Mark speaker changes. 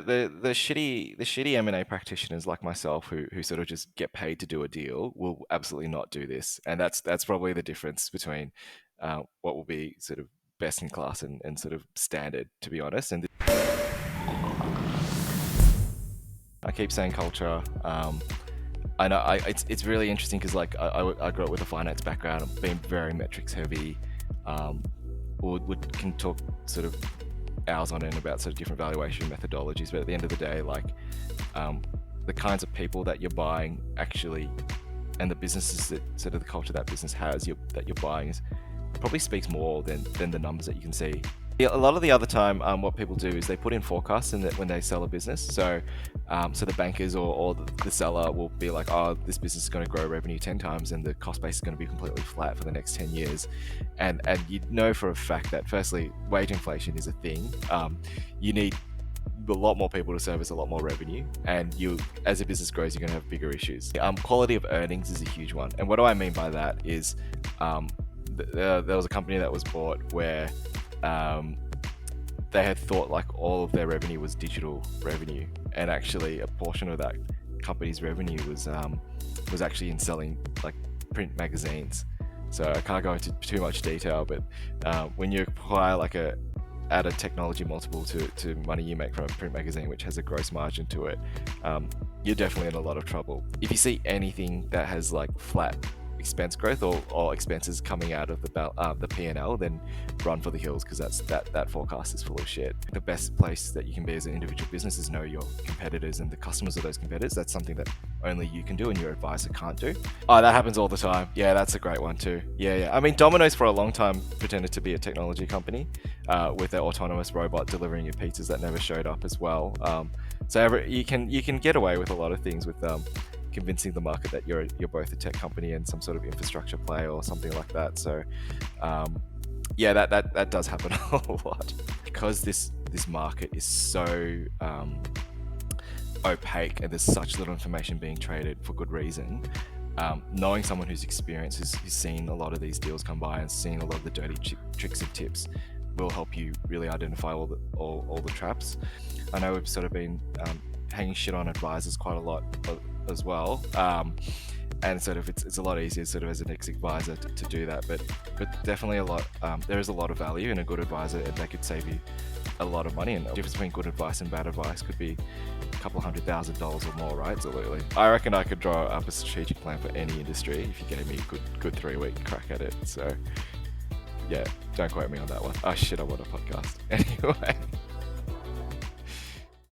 Speaker 1: The shitty M&A practitioners like myself who sort of just get paid to do a deal will absolutely not do this, and that's probably the difference between what will be sort of best in class and sort of standard, to be honest. And I keep saying culture. I know it's really interesting because like I grew up with a finance background, being very metrics heavy. Um, can talk sort of hours on end about sort of different valuation methodologies, but at the end of the day, like um, the kinds of people that you're buying actually, and the businesses that sort of the culture that business has that you're buying is probably speaks more than the numbers that you can see. Yeah, a lot of the other time, what people do is they put in forecasts in that when they sell a business. So the bankers or the seller will be like, oh, this business is going to grow revenue 10 times and the cost base is going to be completely flat for the next 10 years. And you know for a fact that firstly, wage inflation is a thing. You need a lot more people to service a lot more revenue, and you, as a business grows, you're going to have bigger issues. Quality of earnings is a huge one, and what do I mean by that is um, there was a company that was bought where um, they had thought like all of their revenue was digital revenue, and actually a portion of that company's revenue was actually in selling like print magazines. So I can't go into too much detail, but when you apply like add a technology multiple to money you make from a print magazine, which has a gross margin to it, you're definitely in a lot of trouble. If you see anything that has like flat expense growth or expenses coming out of the P&L, then run for the hills, because that forecast is full of shit. The best place that you can be as an individual business is know your competitors and the customers of those competitors. That's something that only you can do and your advisor can't do. Oh, that happens all the time. Yeah, that's a great one too. Yeah. I mean, Domino's for a long time pretended to be a technology company with their autonomous robot delivering your pizzas that never showed up as well. So you can get away with a lot of things with convincing the market that you're both a tech company and some sort of infrastructure play or something like that. So yeah, that does happen a lot, because this market is so opaque and there's such little information being traded for good reason. Knowing someone who's experienced, who's seen a lot of these deals come by and seen a lot of the dirty tricks and tips, will help you really identify all the traps. I know we've sort of been hanging shit on advisors quite a lot as well, and sort of it's a lot easier sort of as an ex-advisor to do that, but definitely a lot there is a lot of value in a good advisor, and they could save you a lot of money. And the difference between good advice and bad advice could be a couple $100,000 or more, right? Absolutely. I reckon I could draw up a strategic plan for any industry if you gave me a good 3-week crack at it. So yeah, don't quote me on that one. Oh shit, I want a podcast. Anyway.